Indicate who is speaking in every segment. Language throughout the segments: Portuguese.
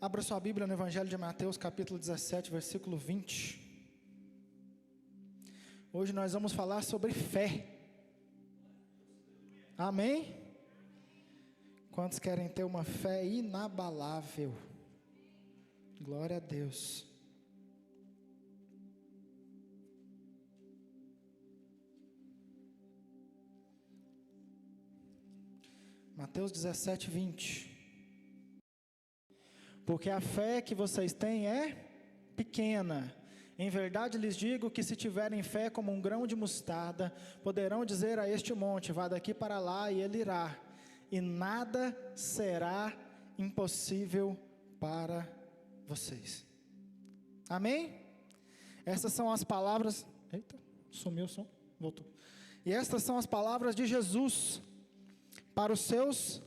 Speaker 1: Abra sua Bíblia no Evangelho de Mateus, capítulo 17, versículo 20. Hoje nós vamos falar sobre fé. Amém? Quantos querem ter uma fé inabalável? Glória a Deus. Mateus 17, 20. Porque a fé que vocês têm é pequena. Em verdade lhes digo que se tiverem fé como um grão de mostarda, poderão dizer a este monte, vá daqui para lá, e ele irá. E nada será impossível para vocês. Amém? Essas são as palavras... Eita, sumiu o som, voltou. E estas são as palavras de Jesus para os seus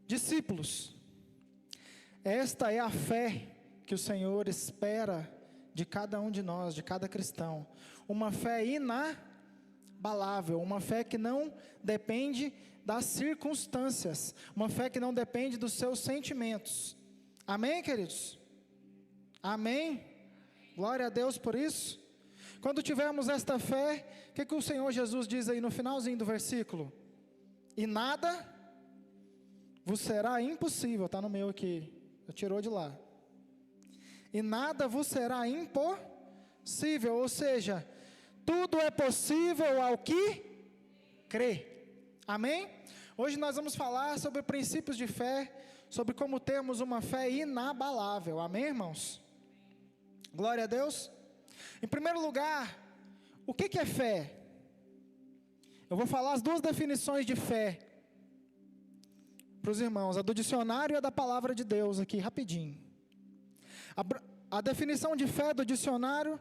Speaker 1: discípulos. Esta é a fé que o Senhor espera de cada um de nós, de cada cristão. Uma fé inabalável, uma fé que não depende das circunstâncias, uma fé que não depende dos seus sentimentos. Amém, queridos? Amém? Glória a Deus por isso. Quando tivermos esta fé, o que o Senhor Jesus diz aí no finalzinho do versículo? E nada vos será impossível, está no meu aqui, eu tirou de lá. E nada vos será impossível, ou seja, tudo é possível ao que crê. Amém? Hoje nós vamos falar sobre princípios de fé, sobre como termos uma fé inabalável. Amém, irmãos? Glória a Deus. Em primeiro lugar, o que é fé? Eu vou falar as duas definições de fé para os irmãos, a do dicionário e a da palavra de Deus aqui, rapidinho. A definição de fé do dicionário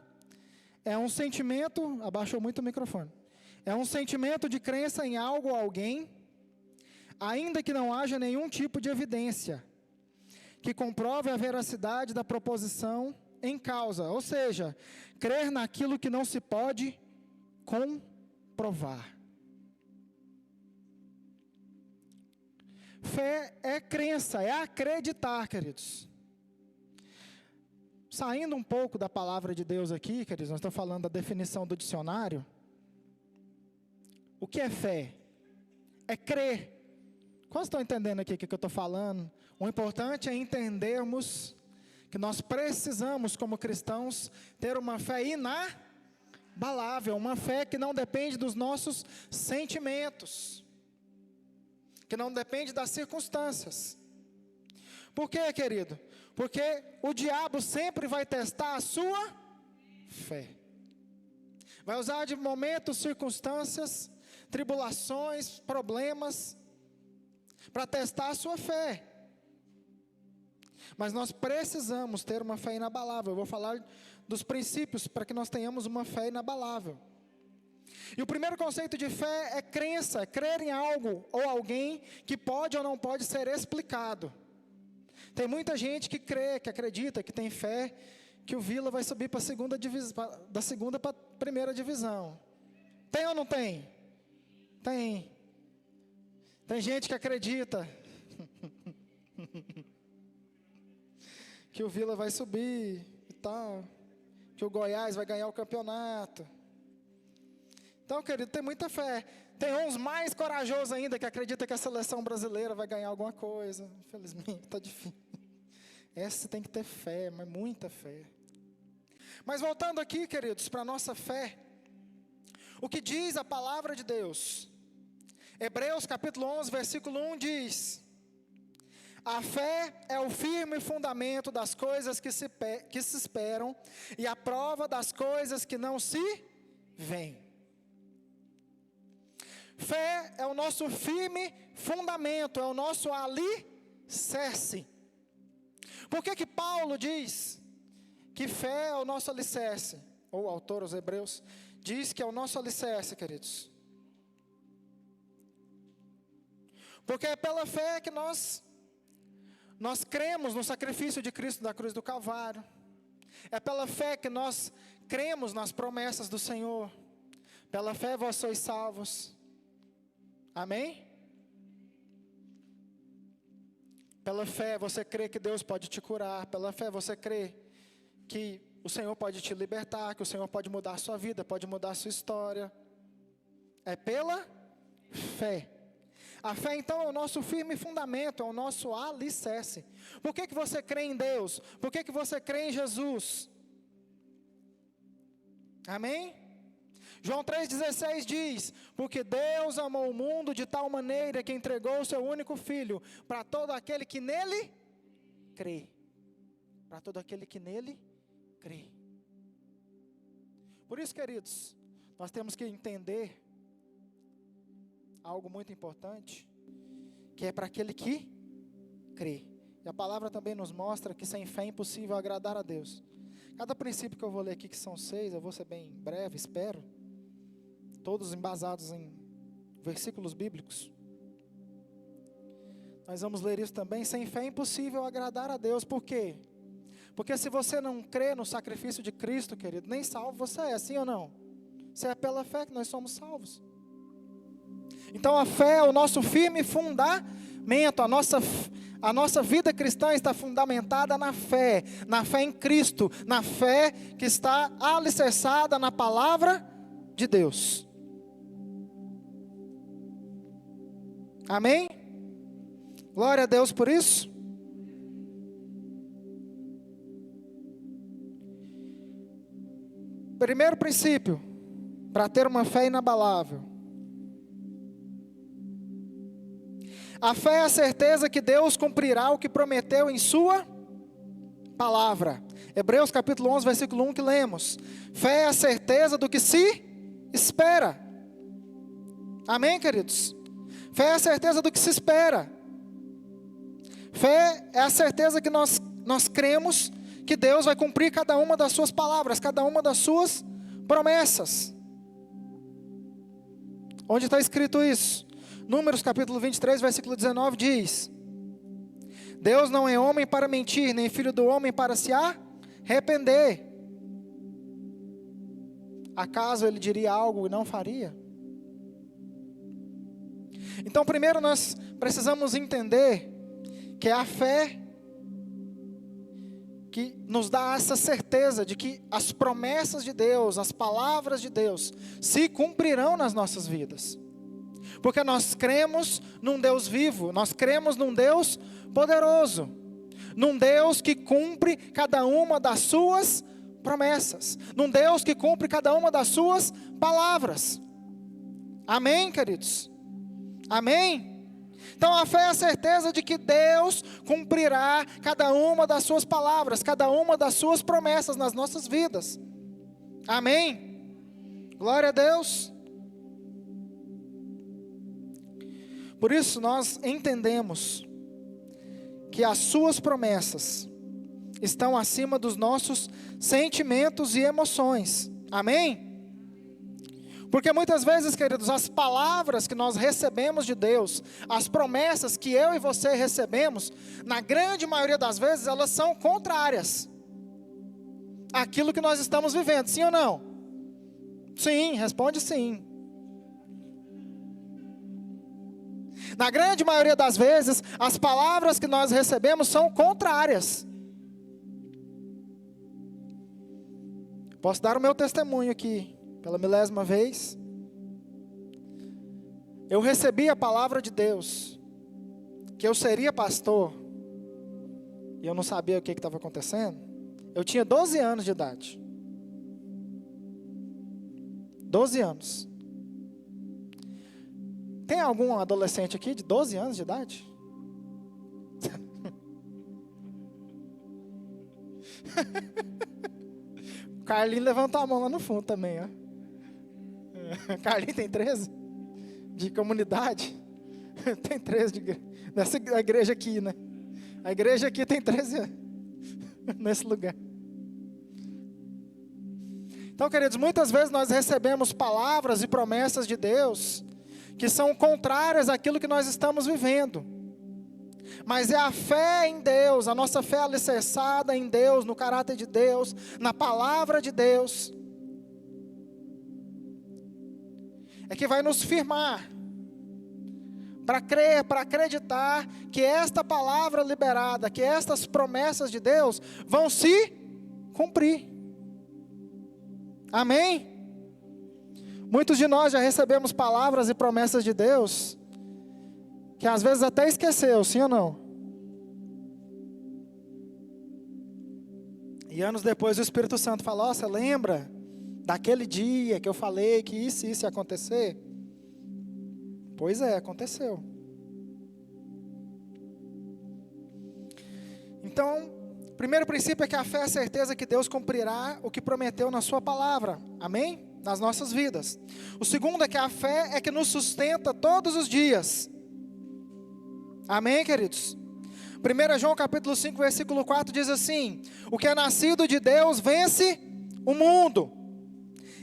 Speaker 1: é um sentimento, abaixou muito o microfone, é um sentimento de crença em algo ou alguém, ainda que não haja nenhum tipo de evidência, que comprove a veracidade da proposição em causa, ou seja, crer naquilo que não se pode comprovar. Fé é crença, é acreditar, queridos. Saindo um pouco da palavra de Deus aqui, queridos, nós estamos falando da definição do dicionário. O que é fé? É crer. Quantos estão entendendo aqui o que eu estou falando? O importante é entendermos que nós precisamos, como cristãos, ter uma fé inabalável, uma fé que não depende dos nossos sentimentos, que não depende das circunstâncias. Por quê, querido? Porque o diabo sempre vai testar a sua fé. Vai usar de momentos, circunstâncias, tribulações, problemas, para testar a sua fé. Mas nós precisamos ter uma fé inabalável. Eu vou falar dos princípios para que nós tenhamos uma fé inabalável. E o primeiro conceito de fé é crença, é crer em algo ou alguém que pode ou não pode ser explicado. Tem muita gente que crê, que acredita, que tem fé, que o Vila vai subir para a segunda divisão, da segunda para a primeira divisão. Tem ou não tem? Tem. Tem gente que acredita que o Vila vai subir e tal, que o Goiás vai ganhar o campeonato. Então, querido, tem muita fé. Tem uns mais corajosos ainda que acreditam que a seleção brasileira vai ganhar alguma coisa. Infelizmente, está difícil. Essa tem que ter fé, mas muita fé. Mas voltando aqui, queridos, para a nossa fé, o que diz a palavra de Deus? Hebreus capítulo 11, versículo 1 diz: a fé é o firme fundamento das coisas que se esperam e a prova das coisas que não se veem. Fé é o nosso firme fundamento, é o nosso alicerce. Por que Paulo diz que fé é o nosso alicerce? Ou o autor, os Hebreus, diz que é o nosso alicerce, queridos. Porque é pela fé que nós cremos no sacrifício de Cristo da cruz do Calvário. É pela fé que nós cremos nas promessas do Senhor. Pela fé vós sois salvos. Amém? Pela fé você crê que Deus pode te curar. Pela fé você crê que o Senhor pode te libertar, que o Senhor pode mudar a sua vida, pode mudar a sua história. É pela fé. A fé então é o nosso firme fundamento, é o nosso alicerce. Por que você crê em Deus? Por que você crê em Jesus? Amém? João 3,16 diz: porque Deus amou o mundo de tal maneira que entregou o seu único Filho, para todo aquele que nele crê. Para todo aquele que nele crê. Por isso, queridos, nós temos que entender algo muito importante, que é para aquele que crê. E a palavra também nos mostra que sem fé é impossível agradar a Deus. Cada princípio que eu vou ler aqui, que são 6, eu vou ser bem breve, espero. Todos embasados em versículos bíblicos. Nós vamos ler isso também. Sem fé é impossível agradar a Deus. Por quê? Porque se você não crê no sacrifício de Cristo, querido, nem salvo você é, sim ou não? Se é pela fé que nós somos salvos. Então a fé é o nosso firme fundamento. A nossa vida cristã está fundamentada na fé em Cristo, na fé que está alicerçada na palavra de Deus. Amém? Glória a Deus por isso. Primeiro princípio, para ter uma fé inabalável. A fé é a certeza que Deus cumprirá o que prometeu em sua palavra. Hebreus capítulo 11, versículo 1 que lemos. Fé é a certeza do que se espera. Amém, queridos? Fé é a certeza do que se espera. Fé é a certeza que nós cremos que Deus vai cumprir cada uma das suas palavras, cada uma das suas promessas. Onde está escrito isso? Números capítulo 23, versículo 19 diz: Deus não é homem para mentir, nem filho do homem para se arrepender. Acaso ele diria algo e não faria? Então primeiro nós precisamos entender que é a fé que nos dá essa certeza de que as promessas de Deus, as palavras de Deus, se cumprirão nas nossas vidas. Porque nós cremos num Deus vivo, nós cremos num Deus poderoso, num Deus que cumpre cada uma das suas promessas, num Deus que cumpre cada uma das suas palavras. Amém, queridos? Amém? Então a fé é a certeza de que Deus cumprirá cada uma das suas palavras, cada uma das suas promessas nas nossas vidas. Amém? Glória a Deus. Por isso nós entendemos que as suas promessas estão acima dos nossos sentimentos e emoções. Amém? Porque muitas vezes, queridos, as palavras que nós recebemos de Deus, as promessas que eu e você recebemos, na grande maioria das vezes, elas são contrárias àquilo que nós estamos vivendo, sim ou não? Sim, responde sim. Na grande maioria das vezes, as palavras que nós recebemos são contrárias. Posso dar o meu testemunho aqui, pela milésima vez. Eu recebi a palavra de Deus, que eu seria pastor, e eu não sabia o que estava acontecendo. Eu tinha 12 anos de idade. 12 anos. Tem algum adolescente aqui de 12 anos de idade? Carlinho levantou a mão lá no fundo também, ó. Carlinho tem 13? De comunidade? Tem 13 dessa igreja aqui, né? A igreja aqui tem 13 anos. Nesse lugar. Então, queridos, muitas vezes nós recebemos palavras e promessas de Deus que são contrárias àquilo que nós estamos vivendo. Mas é a fé em Deus, a nossa fé alicerçada em Deus, no caráter de Deus, na palavra de Deus, é que vai nos firmar para crer, para acreditar que esta palavra liberada, que estas promessas de Deus vão se cumprir. Amém? Muitos de nós já recebemos palavras e promessas de Deus, que às vezes até esqueceu, sim ou não? E anos depois o Espírito Santo fala: você lembra daquele dia que eu falei que isso ia acontecer? Pois é, aconteceu. Então, o primeiro princípio é que a fé é a certeza que Deus cumprirá o que prometeu na sua palavra. Amém? Nas nossas vidas. O segundo é que a fé é que nos sustenta todos os dias. Amém, queridos? 1 João capítulo 5, versículo 4 diz assim: o que é nascido de Deus vence o mundo.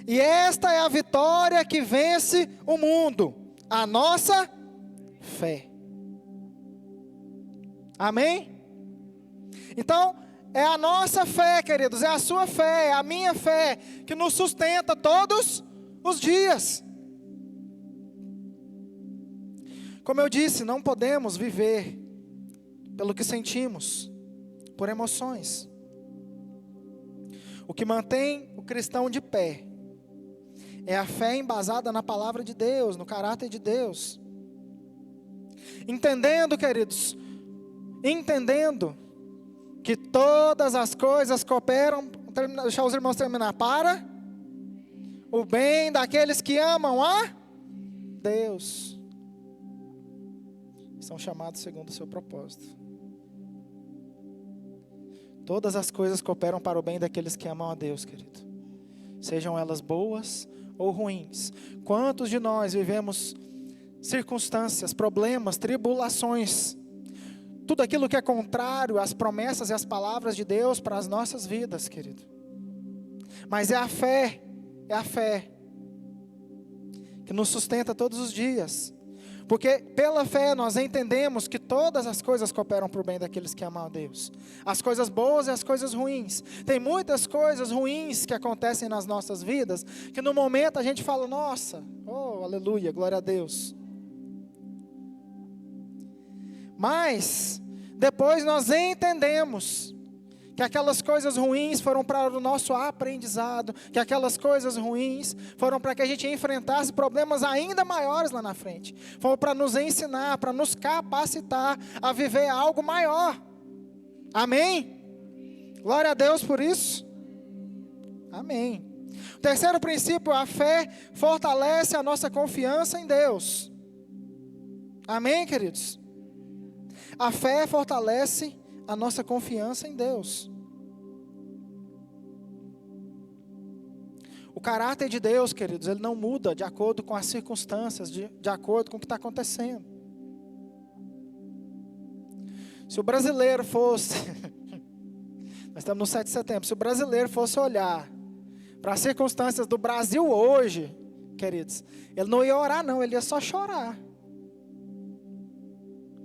Speaker 1: E esta é a vitória que vence o mundo, a nossa fé. Amém? Então, é a nossa fé, queridos, é a sua fé, é a minha fé, que nos sustenta todos os dias. Como eu disse, não podemos viver pelo que sentimos, por emoções. O que mantém o cristão de pé é a fé embasada na palavra de Deus, no caráter de Deus. Entendendo, queridos, que todas as coisas cooperam, deixar os irmãos terminar, para o bem daqueles que amam a Deus. São chamados segundo o seu propósito. Todas as coisas cooperam para o bem daqueles que amam a Deus, querido. Sejam elas boas ou ruins. Quantos de nós vivemos circunstâncias, problemas, tribulações, tudo aquilo que é contrário às promessas e às palavras de Deus para as nossas vidas, querido. Mas é a fé que nos sustenta todos os dias. Porque pela fé nós entendemos que todas as coisas cooperam para o bem daqueles que amam a Deus. As coisas boas e as coisas ruins. Tem muitas coisas ruins que acontecem nas nossas vidas, que no momento a gente fala: nossa, oh, aleluia, glória a Deus. Mas depois nós entendemos que aquelas coisas ruins foram para o nosso aprendizado, que aquelas coisas ruins foram para que a gente enfrentasse problemas ainda maiores lá na frente. Foram para nos ensinar, para nos capacitar a viver algo maior. Amém? Glória a Deus por isso. Amém. O terceiro princípio, a fé fortalece a nossa confiança em Deus. Amém, queridos? A fé fortalece a nossa confiança em Deus. O caráter de Deus, queridos, ele não muda de acordo com as circunstâncias, de acordo com o que está acontecendo. Se o brasileiro fosse, nós estamos no 7 de setembro, se o brasileiro fosse olhar para as circunstâncias do Brasil hoje, queridos, ele não ia orar não, ele ia só chorar.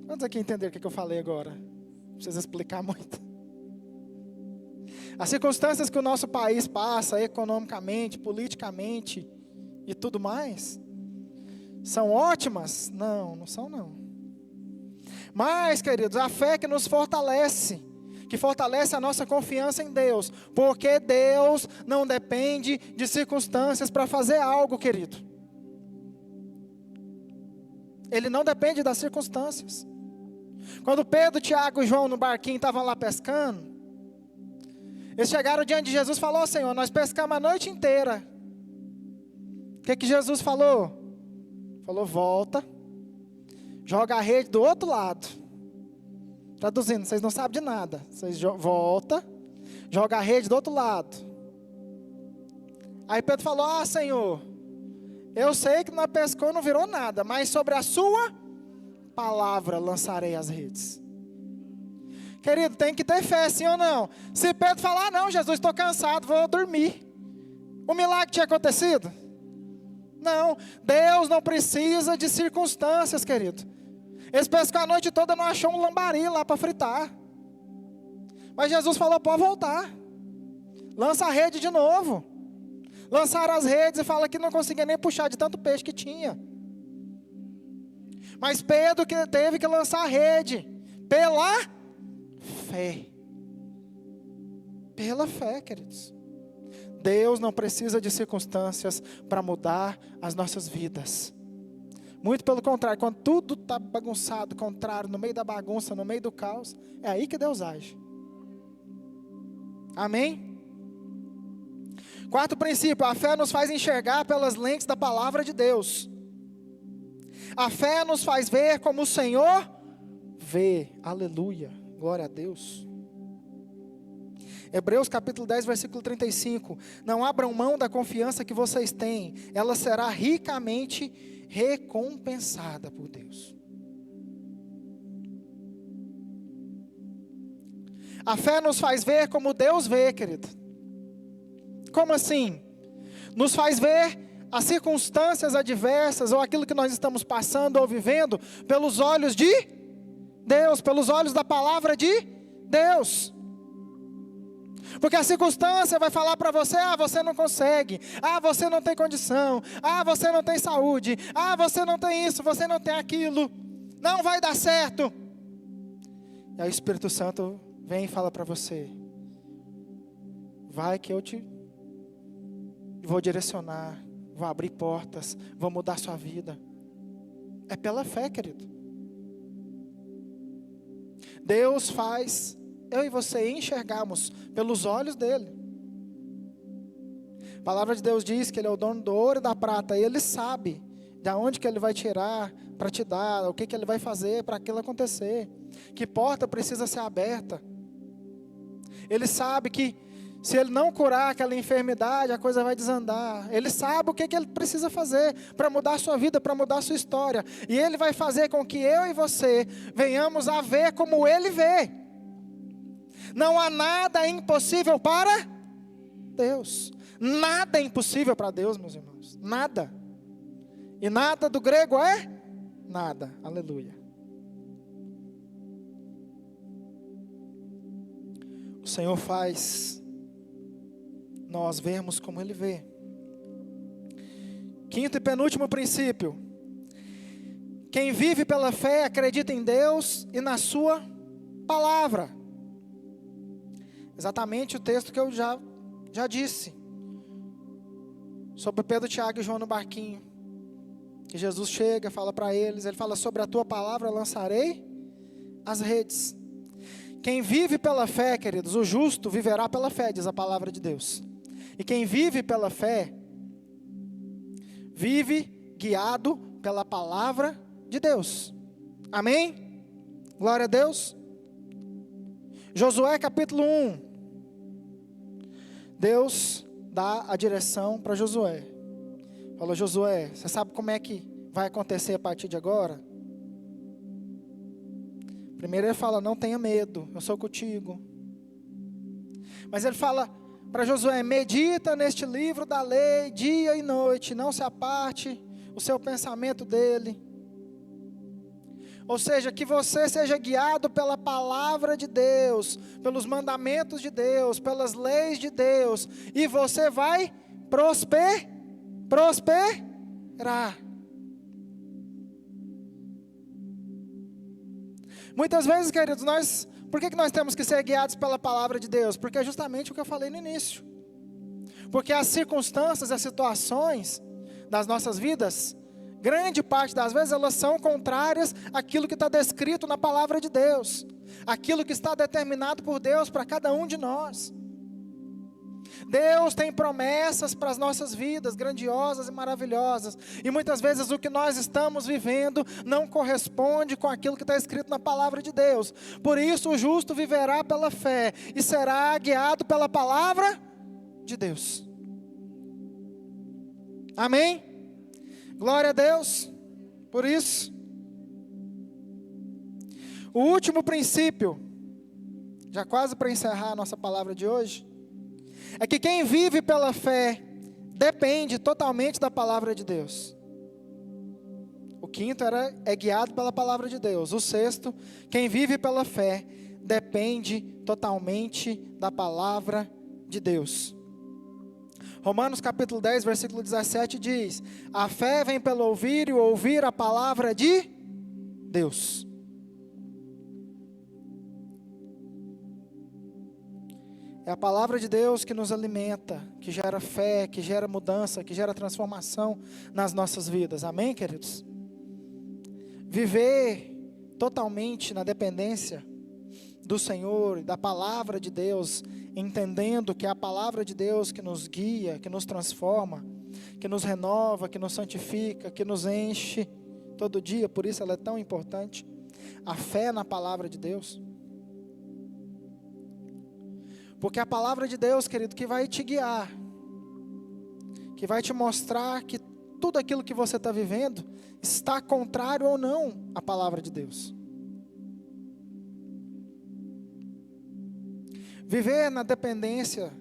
Speaker 1: Quantos aqui entenderam o que eu falei agora? Não precisa explicar muito. As circunstâncias que o nosso país passa, economicamente, politicamente e tudo mais, são ótimas? Não, não são não. Mas, queridos, a fé que nos fortalece, que fortalece a nossa confiança em Deus, porque Deus não depende de circunstâncias para fazer algo, querido. Ele não depende das circunstâncias. Quando Pedro, Tiago e João no barquinho estavam lá pescando, eles chegaram diante de Jesus e falaram: Senhor, nós pescamos a noite inteira. O que Jesus falou? Falou: volta, joga a rede do outro lado. Traduzindo, vocês não sabem de nada. Vocês volta, joga a rede do outro lado. Aí Pedro falou: ah, Senhor, eu sei que nós pescou, não virou nada, mas sobre a sua palavra lançarei as redes. Querido, tem que ter fé, sim ou não? Se Pedro falar: não, Jesus, estou cansado, vou dormir, o milagre tinha acontecido? Não, Deus não precisa de circunstâncias, querido. Eles pescaram a noite toda, não achou um lambari lá para fritar. Mas Jesus falou: pode voltar, lança a rede de novo. Lançaram as redes e fala que não conseguia nem puxar de tanto peixe que tinha. Mas Pedro que teve que lançar a rede pela fé. Pela fé, queridos. Deus não precisa de circunstâncias para mudar as nossas vidas. Muito pelo contrário, quando tudo está bagunçado, contrário, no meio da bagunça, no meio do caos, é aí que Deus age. Amém? Quarto princípio, a fé nos faz enxergar pelas lentes da palavra de Deus. A fé nos faz ver como o Senhor vê. Aleluia, glória a Deus. Hebreus capítulo 10, versículo 35. Não abram mão da confiança que vocês têm, ela será ricamente recompensada por Deus. A fé nos faz ver como Deus vê, querido. Como assim? Nos faz ver as circunstâncias adversas ou aquilo que nós estamos passando ou vivendo pelos olhos de Deus, pelos olhos da palavra de Deus. Porque a circunstância vai falar para você, você não consegue, você não tem condição, você não tem saúde, você não tem isso, você não tem aquilo, não vai dar certo. E aí o Espírito Santo vem e fala para você, vai que eu te vou direcionar, vou abrir portas, vou mudar sua vida. É pela fé, querido. Deus faz eu e você enxergarmos pelos olhos dele. A palavra de Deus diz que ele é o dono do ouro e da prata, e ele sabe de onde que ele vai tirar para te dar, o que que ele vai fazer para aquilo acontecer, que porta precisa ser aberta. Ele sabe que se ele não curar aquela enfermidade, a coisa vai desandar. Ele sabe o que ele precisa fazer para mudar a sua vida, para mudar a sua história. E ele vai fazer com que eu e você venhamos a ver como ele vê. Não há nada impossível para Deus. Nada é impossível para Deus, meus irmãos. Nada. E nada do grego é nada. Aleluia. O Senhor faz nós vermos como Ele vê. Quinto e penúltimo princípio. Quem vive pela fé acredita em Deus e na sua palavra. Exatamente o texto que eu já disse. Sobre Pedro, Tiago e João no barquinho. Que Jesus chega, fala para eles, ele fala, sobre a tua palavra lançarei as redes. Quem vive pela fé, queridos, o justo viverá pela fé, diz a palavra de Deus. E quem vive pela fé, vive guiado pela palavra de Deus. Amém? Glória a Deus. Josué capítulo 1. Deus dá a direção para Josué. Fala, Josué, você sabe como é que vai acontecer a partir de agora? Primeiro ele fala, não tenha medo, eu sou contigo. Mas ele fala para Josué, medita neste livro da lei, dia e noite, não se aparte o seu pensamento dele. Ou seja, que você seja guiado pela palavra de Deus, pelos mandamentos de Deus, pelas leis de Deus, e você vai prosperar. Muitas vezes, queridos, por que nós temos que ser guiados pela palavra de Deus? Porque é justamente o que eu falei no início. Porque as circunstâncias, as situações das nossas vidas, grande parte das vezes elas são contrárias àquilo que está descrito na palavra de Deus. Aquilo que está determinado por Deus para cada um de nós. Deus tem promessas para as nossas vidas, grandiosas e maravilhosas. E muitas vezes o que nós estamos vivendo não corresponde com aquilo que está escrito na palavra de Deus. Por isso o justo viverá pela fé e será guiado pela palavra de Deus. Amém? Glória a Deus. Por isso, o último princípio, já quase para encerrar a nossa palavra de hoje, é que quem vive pela fé depende totalmente da palavra de Deus. O quinto é guiado pela palavra de Deus. O sexto, quem vive pela fé depende totalmente da palavra de Deus. Romanos capítulo 10, versículo 17 diz, a fé vem pelo ouvir e o ouvir a palavra de Deus. É a palavra de Deus que nos alimenta, que gera fé, que gera mudança, que gera transformação nas nossas vidas. Amém, queridos? Viver totalmente na dependência do Senhor, da palavra de Deus, entendendo que é a palavra de Deus que nos guia, que nos transforma, que nos renova, que nos santifica, que nos enche todo dia, por isso ela é tão importante. A fé na palavra de Deus. Porque é a palavra de Deus, querido, que vai te guiar, que vai te mostrar que tudo aquilo que você está vivendo está contrário ou não à palavra de Deus. Viver na dependência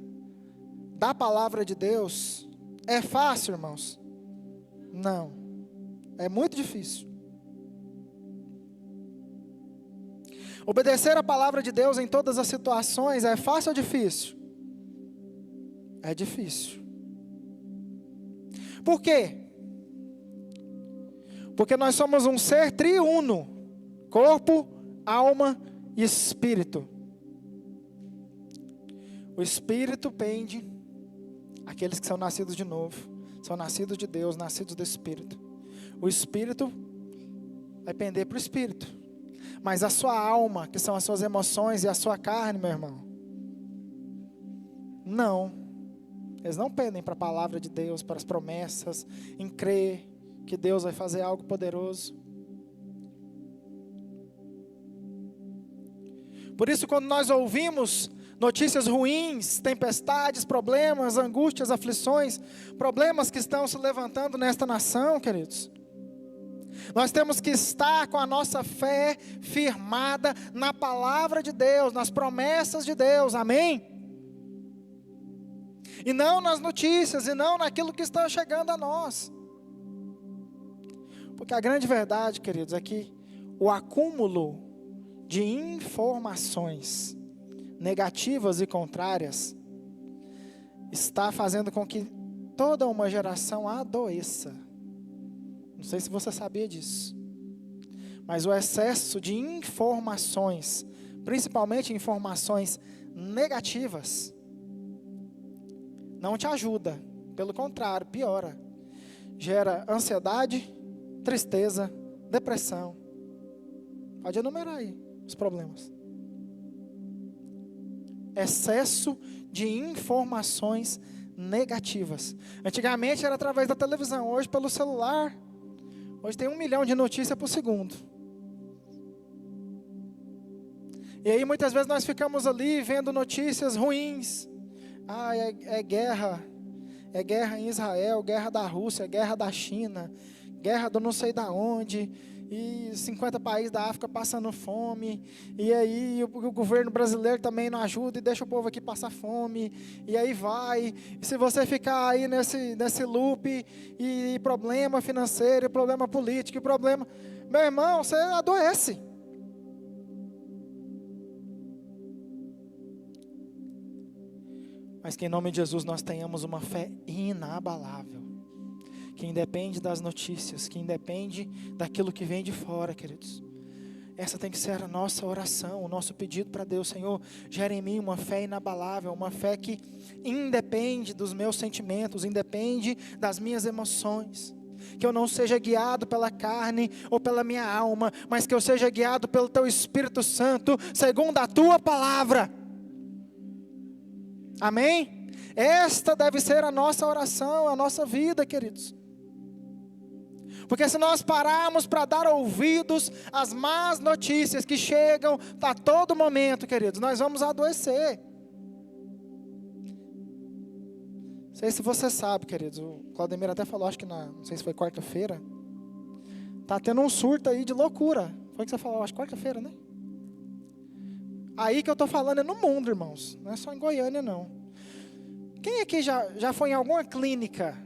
Speaker 1: da palavra de Deus é fácil, irmãos? Não, é muito difícil. Obedecer a palavra de Deus em todas as situações é fácil ou difícil? É difícil. Por quê? Porque nós somos um ser triuno: corpo, alma e espírito. O espírito pende aqueles que são nascidos de novo, são nascidos de Deus, nascidos do espírito. O espírito vai pender para o espírito. Mas a sua alma, que são as suas emoções, e a sua carne, meu irmão, não. Eles não pendem para a palavra de Deus, para as promessas, em crer que Deus vai fazer algo poderoso. Por isso, quando nós ouvimos notícias ruins, tempestades, problemas, angústias, aflições, problemas que estão se levantando nesta nação, queridos, nós temos que estar com a nossa fé firmada na palavra de Deus, nas promessas de Deus, amém? E não nas notícias, e não naquilo que está chegando a nós. Porque a grande verdade, queridos, é que o acúmulo de informações negativas e contrárias está fazendo com que toda uma geração adoeça. Não sei se você sabia disso, mas o excesso de informações, principalmente informações negativas, não te ajuda, pelo contrário, piora. Gera ansiedade, tristeza, depressão. Pode enumerar aí os problemas. Excesso de informações negativas. Antigamente era através da televisão, hoje pelo celular. Hoje tem 1 milhão de notícias por segundo. E aí muitas vezes nós ficamos ali vendo notícias ruins. É guerra. É guerra em Israel, guerra da Rússia, guerra da China, guerra do não sei da onde. E 50 países da África passando fome, e aí o governo brasileiro também não ajuda e deixa o povo aqui passar fome, e aí vai, e se você ficar aí nesse loop, e problema financeiro, e problema político, e problema, meu irmão, você adoece. Mas que em nome de Jesus nós tenhamos uma fé inabalável, que independe das notícias, que independe daquilo que vem de fora, queridos. Essa tem que ser a nossa oração, o nosso pedido para Deus. Senhor, gera em mim uma fé inabalável, uma fé que independe dos meus sentimentos, independe das minhas emoções. Que eu não seja guiado pela carne ou pela minha alma, mas que eu seja guiado pelo Teu Espírito Santo, segundo a Tua palavra. Amém? Esta deve ser a nossa oração, a nossa vida, queridos. Porque se nós pararmos para dar ouvidos às más notícias que chegam a todo momento, queridos, nós vamos adoecer. Não sei se você sabe, queridos, o Claudemir até falou, acho que não sei se foi quarta-feira, está tendo um surto aí de loucura. Foi o que você falou, acho que quarta-feira, né? Aí que eu estou falando é no mundo, irmãos, não é só em Goiânia, não. Quem aqui já foi em alguma clínica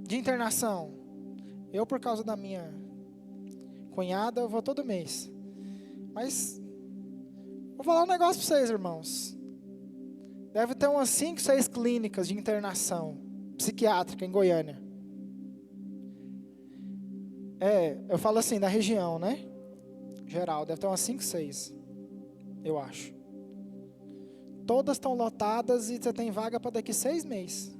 Speaker 1: de internação? Eu, por causa da minha cunhada, eu vou todo mês. Mas, vou falar um negócio para vocês, irmãos. Deve ter umas 5, 6 clínicas de internação psiquiátrica em Goiânia. Eu falo assim, da região, né? Geral, deve ter umas 5, 6, eu acho. Todas estão lotadas e você tem vaga para daqui 6 meses.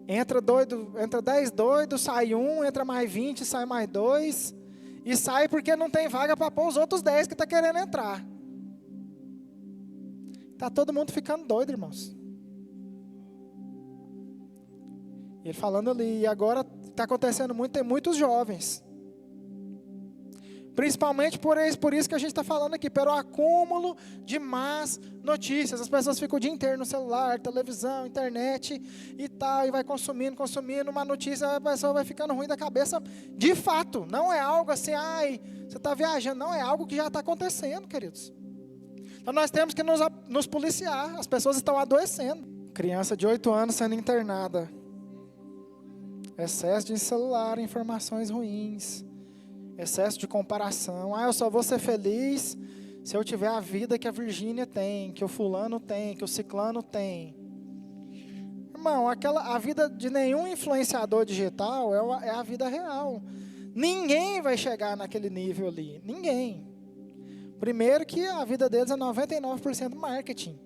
Speaker 1: Entra 10 doidos, sai um, entra mais 20, sai mais 2. E sai porque não tem vaga para pôr os outros 10 que estão querendo entrar. Está todo mundo ficando doido, irmãos. Ele falando ali, e agora está acontecendo muito, tem muitos jovens. Principalmente por isso que a gente está falando aqui, pelo acúmulo de más notícias. As pessoas ficam o dia inteiro no celular, televisão, internet e tal, e vai consumindo, uma notícia, a pessoa vai ficando ruim da cabeça. De fato, não é algo assim, você está viajando, não, é algo que já está acontecendo, queridos. Então nós temos que nos policiar, as pessoas estão adoecendo. Criança de 8 anos sendo internada. Excesso de celular, informações ruins. Excesso de comparação. Eu só vou ser feliz se eu tiver a vida que a Virgínia tem, que o fulano tem, que o ciclano tem. Irmão, a vida de nenhum influenciador digital é a vida real. Ninguém vai chegar naquele nível ali. Ninguém. Primeiro que a vida deles é 99% marketing.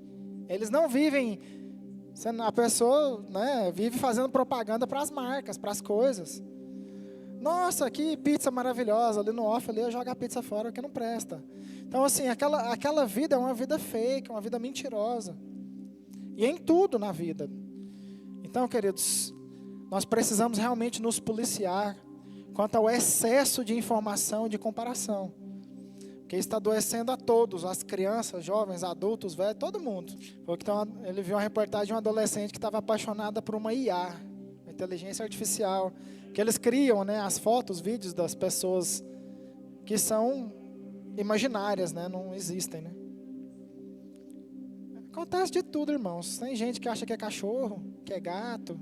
Speaker 1: Eles não vivem... A pessoa, né, vive fazendo propaganda para as marcas, para as coisas. Nossa, que pizza maravilhosa, ali no off, ali eu jogo a pizza fora porque não presta. Então, assim, aquela vida é uma vida fake, uma vida mentirosa. E em tudo na vida. Então, queridos, nós precisamos realmente nos policiar quanto ao excesso de informação e de comparação. Porque está adoecendo a todos, as crianças, jovens, adultos, velhos, todo mundo. Ele viu uma reportagem de um adolescente que estava apaixonada por uma IA, uma inteligência artificial, que eles criam, né, as fotos, vídeos das pessoas que são imaginárias, né, não existem, né. Acontece de tudo, irmãos. Tem gente que acha que é cachorro, que é gato,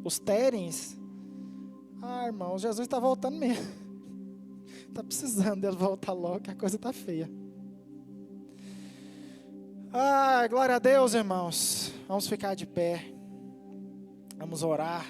Speaker 1: os terens. Irmãos, Jesus está voltando mesmo. Está precisando dele voltar logo, que a coisa está feia. Glória a Deus, irmãos. Vamos ficar de pé. Vamos orar.